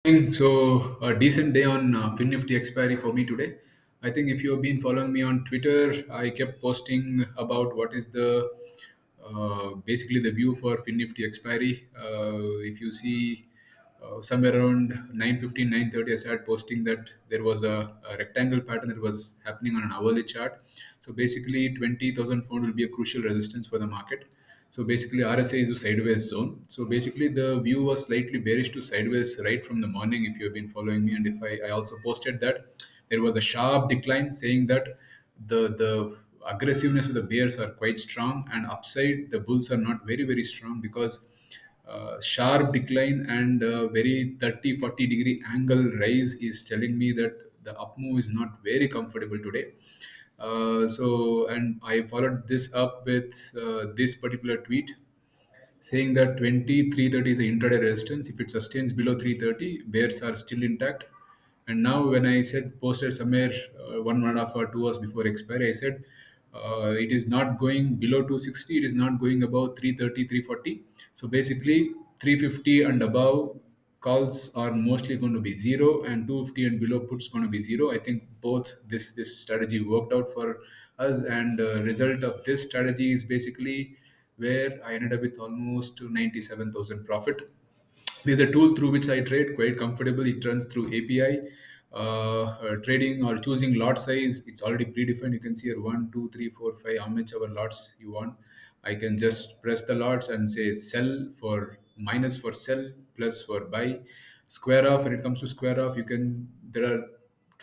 So a decent day on FinNifty expiry for me today. I think if you have been following me on Twitter, I kept posting about what is the basically the view for FinNifty expiry. If you see somewhere around 9:15, 9:30, I started posting that there was a rectangle pattern that was happening on an hourly chart. So basically, 20,004 will be a crucial resistance for the market. So basically, RSI is a sideways zone. So basically, the view was slightly bearish to sideways right from the morning. If you have been following me, and if I also posted that there was a sharp decline, saying that the aggressiveness of the bears are quite strong, and upside the bulls are not very strong because sharp decline and very 30-40 degree angle rise is telling me that the up move is not very comfortable today. And I followed this up with this particular tweet saying that 2330 is the intraday resistance. If it sustains below 330, bears are still intact. And now, when I said posted somewhere 1.5 or 2 hours before expiry, I said it is not going below 260, it is not going above 330, 340. So basically, 350 and above calls are mostly going to be zero, and 250 and below puts going to be zero. I think both this strategy worked out for us, and result of this strategy is basically where I ended up with almost 97,000 profit. There's a tool through which I trade quite comfortable. It runs through API. Trading or choosing lot size, it's already predefined. You can see here 1, 2, 3, 4, 5, how much our lots you want. I can just press the lots and say sell for minus for sell, plus for buy. Square off, when it comes to square off, you can, there are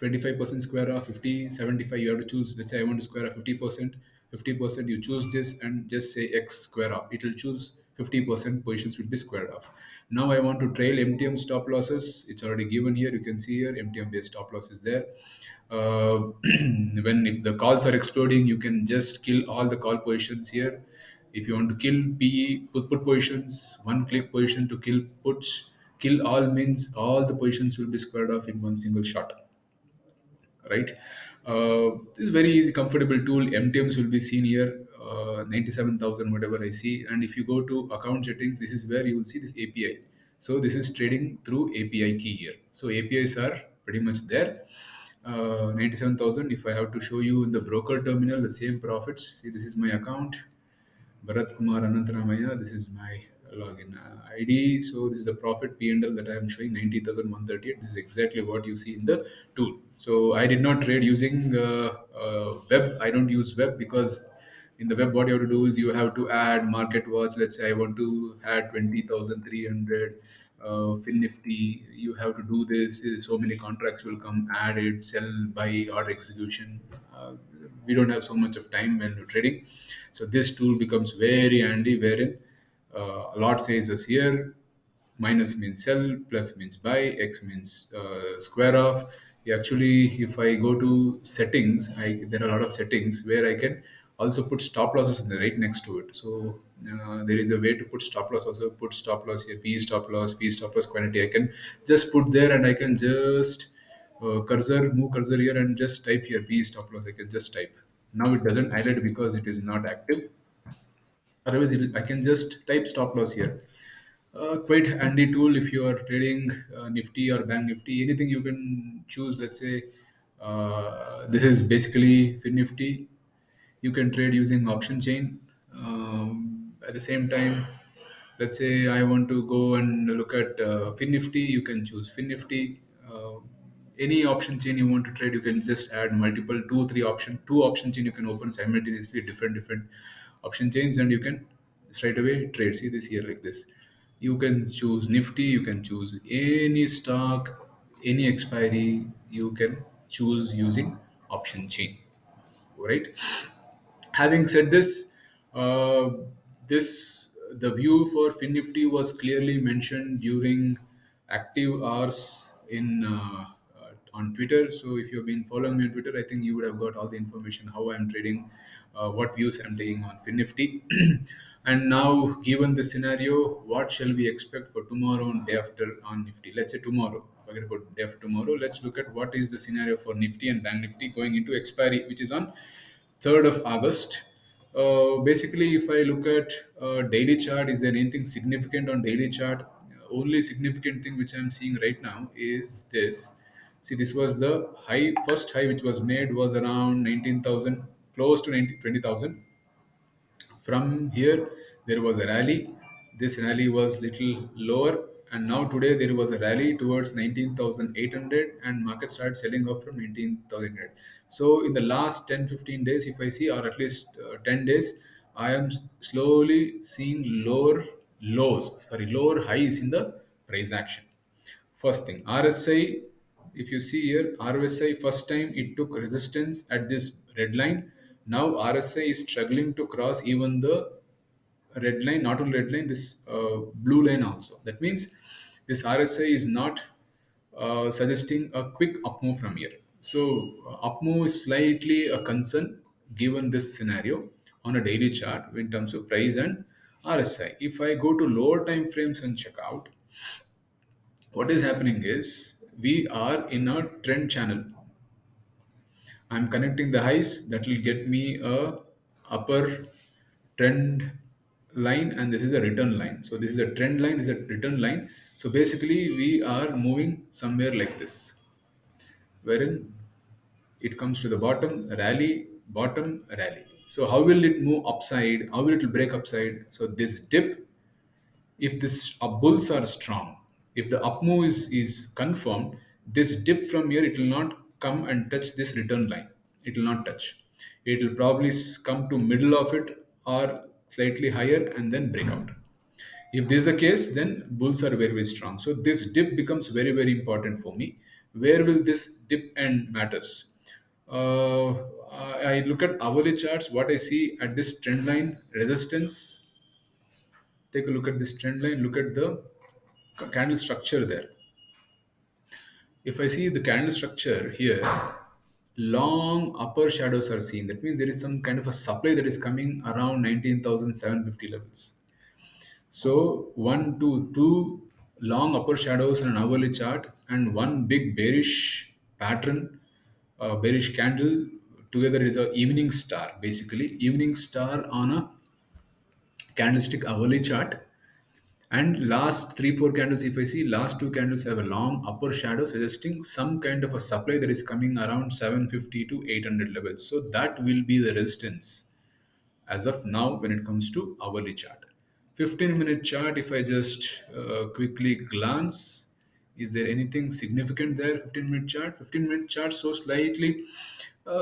25% square off, 50, 75, you have to choose. Let's say I want to square off 50%. 50%, you choose this and just say X square off. It will choose 50% positions will be squared off. Now I want to trail MTM stop losses. It's already given here. You can see here MTM based stop loss is there. When if the calls are exploding, you can just kill all the call positions here. If you want to kill PE put positions, one click position to kill puts. Kill all means all the positions will be squared off in one single shot, right? This is very easy, comfortable tool. MTMs will be seen here, 97,000, whatever I see. And if you go to account settings, this is where you will see this API. So this is trading through API key here. So APIs are pretty much there. 97,000. If I have to show you in the broker terminal, the same profits. See, this is my account. Bharat Kumar Anantaramaya. This is my login ID. So this is the profit P&L that I am showing, 90,138. This is exactly what you see in the tool. So I did not trade using web. I don't use web because in the web what you have to do is you have to add market watch. Let's say I want to add 20,300 FinNifty. You have to do this. So many contracts will come, add it, sell, buy, or execution. We don't have so much of time when you're trading. So this tool becomes very handy, wherein a lot says us here, minus means sell, plus means buy, X means square off. Actually, if I go to settings, there are a lot of settings where I can also put stop losses in the right next to it. So there is a way to put stop loss. Also put stop loss here, P stop loss quantity. I can just put there, and I can just move cursor here and just type here P stop loss. I can just type. Now it doesn't highlight because it is not active. Otherwise, I can just type stop loss here. Quite handy tool if you are trading Nifty or Bank Nifty. Anything you can choose. Let's say this is basically FinNifty. You can trade using option chain. At the same time, let's say I want to go and look at FinNifty. You can choose FinNifty. Any option chain you want to trade, you can just add multiple two option chain you can open simultaneously, different option chains, and you can straight away trade. See this here like this. You can choose Nifty, you can choose any stock, any expiry, you can choose using option chain, right? Having said this, uh, this the view for FinNifty was clearly mentioned during active hours in on Twitter. So if you've been following me on Twitter, I think you would have got all the information how I'm trading, what views I'm taking on FinNifty. And now, given the scenario, what shall we expect for tomorrow and day after on Nifty? Let's say tomorrow. Forget about day after tomorrow. Let's look at what is the scenario for Nifty and Bank Nifty going into expiry, which is on 3rd of August. Basically, if I look at daily chart, is there anything significant on daily chart? only significant thing which I'm seeing right now is this. See, this was the high, first high which was made was around 19,000, close to 20,000. From here, there was a rally. This rally was little lower, and now today there was a rally towards 19,800, and market started selling off from 19,800. So in the last 10-15 days, if I see, or at least 10 days, I am slowly seeing lower highs in the price action. First thing, RSI, if you see here, RSI first time it took resistance at this red line. Now RSI is struggling to cross even the red line, not only red line, this blue line also. That means this RSI is not suggesting a quick up move from here. So up move is slightly a concern given this scenario on a daily chart in terms of price and RSI. If I go to lower time frames and check out, what is happening is we are in a trend channel. I'm connecting the highs that will get me a upper trend line, and this is a return line. So this is a trend line, this is a return line. So basically we are moving somewhere like this, wherein it comes to the bottom rally. So how will it move upside? How will it break upside? So this dip, if this bulls are strong, if the up move is confirmed, this dip from here, it will not come and touch this return line. It will not touch. It will probably come to middle of it or slightly higher and then break out. If this is the case, then bulls are very strong. So this dip becomes very important for me. Where will this dip end matters? Uh, I look at hourly charts. What I see at this trend line resistance, take a look at this trend line, look at the candle structure there. If I see the candle structure here, long upper shadows are seen. That means there is some kind of a supply that is coming around 19,750 levels. So two long upper shadows on an hourly chart, and one big bearish pattern, bearish candle together is a evening star. Basically, evening star on a candlestick hourly chart. And last three, four candles, if I see, last two candles have a long upper shadow suggesting some kind of a supply that is coming around 750 to 800 levels. So that will be the resistance as of now when it comes to hourly chart. 15-minute chart, if I just quickly glance, is there anything significant there? 15-minute chart so slightly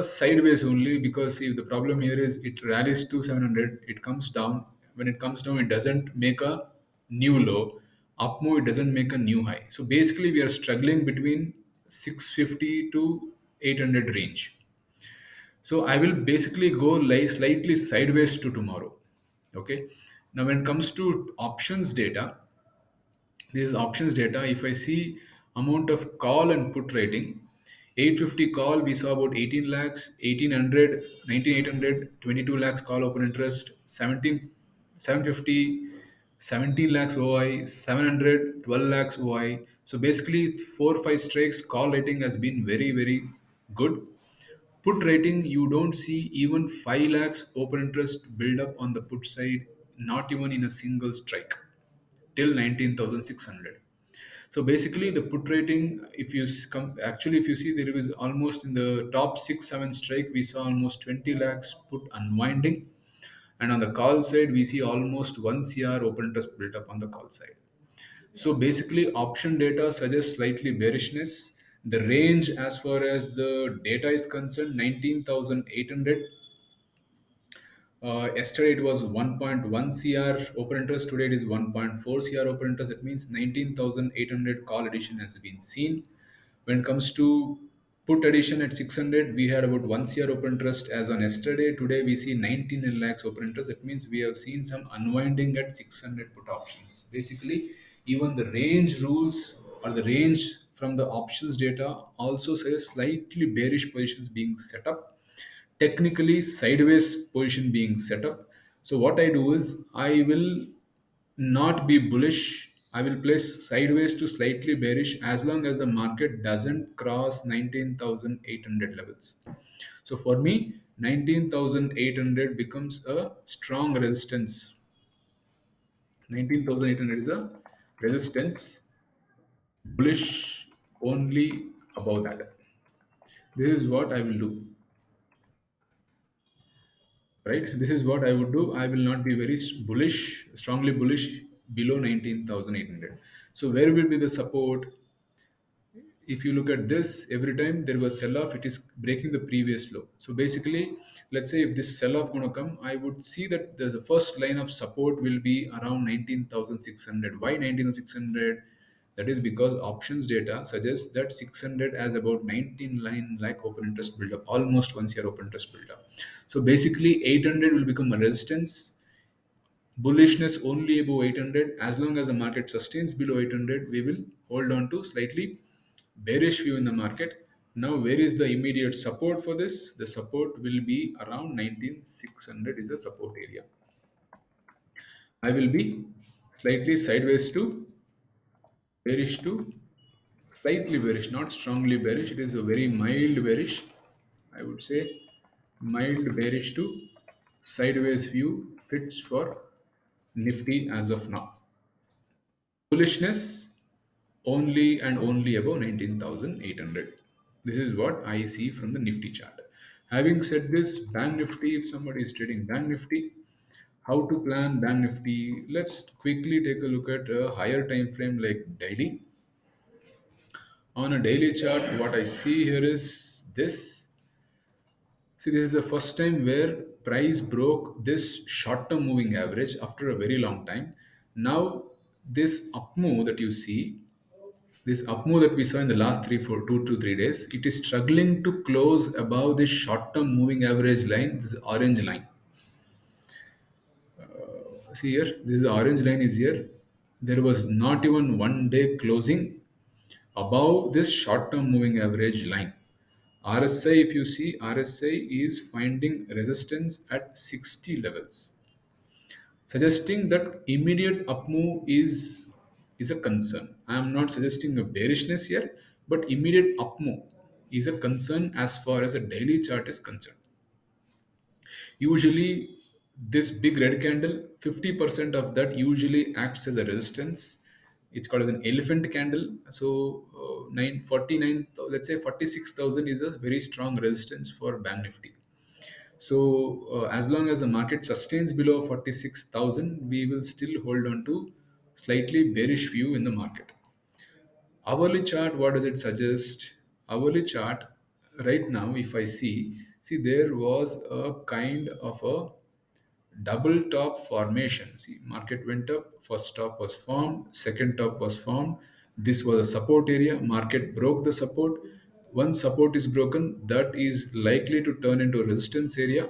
sideways only, because if the problem here is it rallies to 700, it comes down. When it comes down, it doesn't make a new low. Up move, it doesn't make a new high. So basically we are struggling between 650 to 800 range. So I will basically go slightly sideways to tomorrow. Okay. Now when it comes to options data, this is options data. If I see amount of call and put rating, 850 call, we saw about 18 lakhs, 1800, 19,800, 22 lakhs call open interest, 17, 750, 17 lakhs OI, 700, 12 lakhs OI. So basically 4 5 strikes call rating has been very good. Put rating, you don't see even 5 lakhs open interest build up on the put side, not even in a single strike till 19,600. So basically the put rating, if you come, actually if you see, there is almost in the top 6 7 strike, we saw almost 20 lakhs put unwinding. And on the call side, we see almost 1 CR open interest built up on the call side. So basically, option data suggests slightly bearishness. The range, as far as the data is concerned, 19,800. Yesterday it was 1.1 CR open interest. Today it is 1.4 CR open interest. That means 19,800 call addition has been seen. When it comes to put addition at 600, we had about 1 CR open interest as on yesterday. Today we see 19 lakhs open interest. That means we have seen some unwinding at 600 put options. Basically, even the range rules or the range from the options data also says slightly bearish positions being set up, technically sideways position being set up. So what I do is I will not be bullish. I will place sideways to slightly bearish as long as the market doesn't cross 19,800 levels. So for me, 19,800 becomes a strong resistance. 19,800 is a resistance, bullish only above that. This is what I will do, right? This is what I would do. I will not be very bullish, strongly bullish below 19,800. So where will be the support? If you look at this, every time there was sell off, it is breaking the previous low. So basically, let's say if this sell off going to come, I would see that the first line of support will be around 19,600. Why 19,600? That is because options data suggests that 600 has about 19 line like open interest buildup, almost once year open interest buildup. So basically 800 will become a resistance. Bullishness only above 800. As long as the market sustains below 800, we will hold on to slightly bearish view in the market. Now, where is the immediate support for this? The support will be around 19,600 is the support area. I will be slightly sideways to bearish to slightly bearish, not strongly bearish. It is a very mild bearish. I would say mild bearish to sideways view fits for Nifty as of now. Bullishness only and only above 19,800. This is what I see from the Nifty chart. Having said this, Bank Nifty, if somebody is trading Bank Nifty, how to plan Bank Nifty? Let's quickly take a look at a higher time frame like daily. On a daily chart, what I see here is this. See, this is the first time where price broke this short-term moving average after a very long time. Now, this up move that you see, this up move that we saw in the last 2 to 3 days, it is struggling to close above this short-term moving average line, this orange line. See here, this is the orange line is here. There was not even 1 day closing above this short-term moving average line. RSI, if you see, RSI is finding resistance at 60 levels, suggesting that immediate up move is a concern. I am not suggesting a bearishness here, but immediate up move is a concern as far as a daily chart is concerned. Usually, this big red candle, 50% of that usually acts as a resistance. It's called as an elephant candle. So, 949, let's say 46,000 is a very strong resistance for Bank Nifty. So, as long as the market sustains below 46,000, we will still hold on to slightly bearish view in the market. Hourly chart, what does it suggest? Hourly chart, right now, if I see there was a kind of a double top formation. See, market went up, first top was formed, second top was formed. This was a support area. Market broke the support. Once support is broken, that is likely to turn into a resistance area,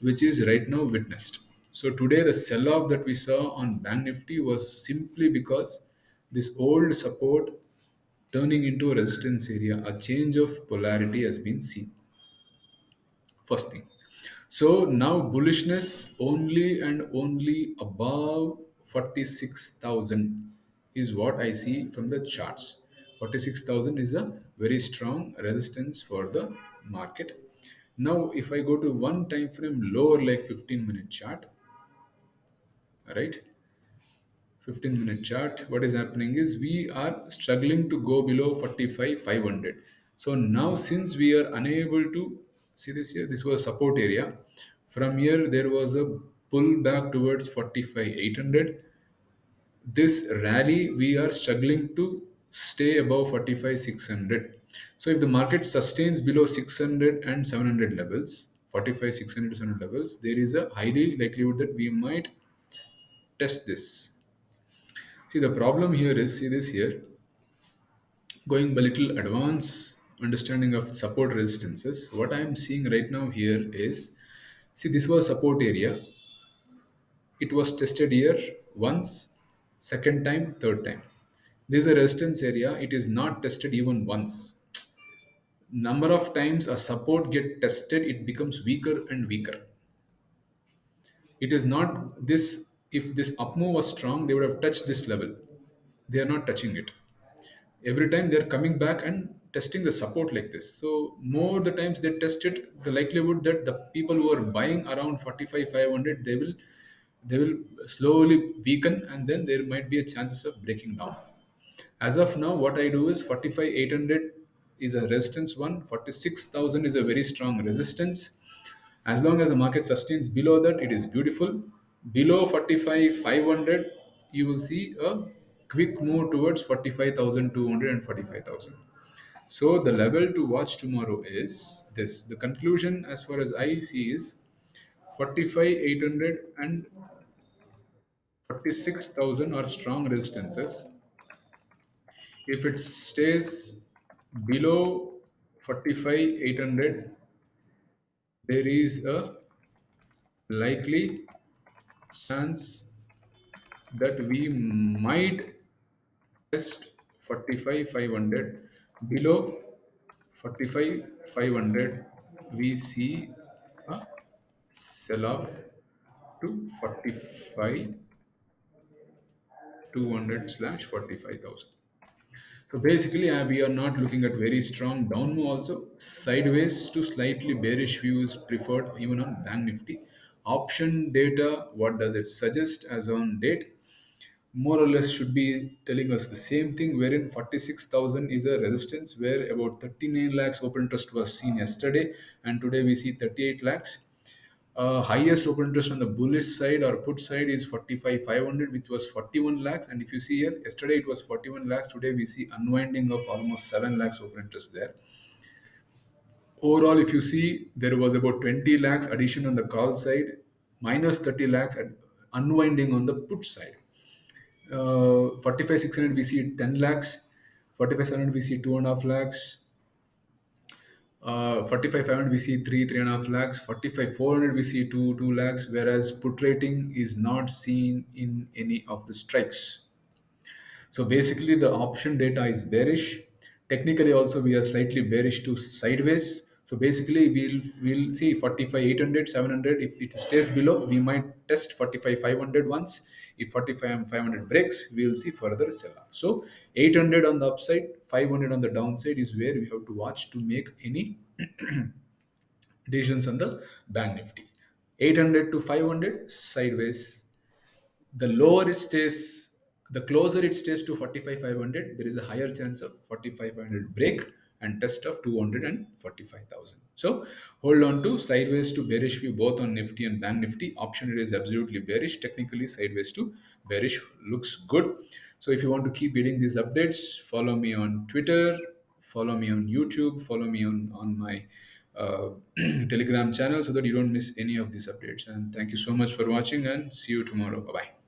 which is right now witnessed. So today the sell-off that we saw on Bank Nifty was simply because this old support turning into a resistance area, a change of polarity has been seen. First thing. So now bullishness only and only above 46,000 is what I see from the charts. 46,000 is a very strong resistance for the market. Now, if I go to one time frame lower, like 15-minute chart, right? 15-minute chart, what is happening is we are struggling to go below 45,500. So now, since we are unable to see this here, this was support area. From here, there was a pull back towards 45,800. This rally, we are struggling to stay above 45,600. So if the market sustains below 600 and 700 levels, 45,600 to 700 levels, there is a highly likelihood that we might test this. See, the problem here is, see this here, going a little advanced understanding of support resistances. What I am seeing right now here is, see, this was support area. It was tested here once, second time, third time. This is a resistance area. It is not tested even once. Number of times a support get tested, it becomes weaker and weaker. It is not this. If this up move was strong, they would have touched this level. They are not touching it. Every time they're coming back and testing the support like this. So more the times they test it, the likelihood that the people who are buying around 45,500, they will they will slowly weaken, and then there might be a chances of breaking down. As of now, what I do is 45,800 is a resistance one, 46,000 is a very strong resistance. As long as the market sustains below that, it is beautiful. Below 45,500, you will see a quick move towards 45,200 and 45,000. So the level to watch tomorrow is this. The conclusion, as far as I see, is 45,800 and 46,000 are strong resistances. If it stays below 45,800, there is a likely chance that we might test 45,500. Below 45,500, we see a sell off to 45,200 slash 45,000. So basically, we are not looking at very strong down move also. Sideways to slightly bearish view is preferred even on Bank Nifty. Option data, what does it suggest as on date? More or less should be telling us the same thing, wherein 46,000 is a resistance where about 39 lakhs open interest was seen yesterday, and today we see 38 lakhs. Highest open interest on the bullish side or put side is 45,500, which was 41 lakhs. And if you see here, yesterday it was 41 lakhs. Today we see unwinding of almost 7 lakhs open interest there. Overall, if you see, there was about 20 lakhs addition on the call side, minus 30 lakhs at unwinding on the put side. 45,600 we see 10 lakhs, 45,700 we see 2.5 lakhs, 45,500 we see 3.5 lakhs, 45,400 we see 2 lakhs, whereas put rating is not seen in any of the strikes. So basically, the option data is bearish. Technically, also we are slightly bearish to sideways. So basically, we'll see 45,800, 700. If it stays below, we might test 45,500 once. If 45,500 breaks, we'll see further sell off. So 800 on the upside, 500 on the downside is where we have to watch to make any decisions on the Bank Nifty. 800 to 500 sideways. The lower it stays, the closer it stays to 45,500, there is a higher chance of 45,500 break and test of 200 and 45,000. So hold on to sideways to bearish view both on Nifty and Bank Nifty. Option rate is absolutely bearish. Technically, sideways to bearish looks good. So if you want to keep getting these updates, follow me on Twitter, follow me on YouTube, follow me on my uh, Telegram channel so that you don't miss any of these updates. And thank you so much for watching, and see you tomorrow. Bye bye.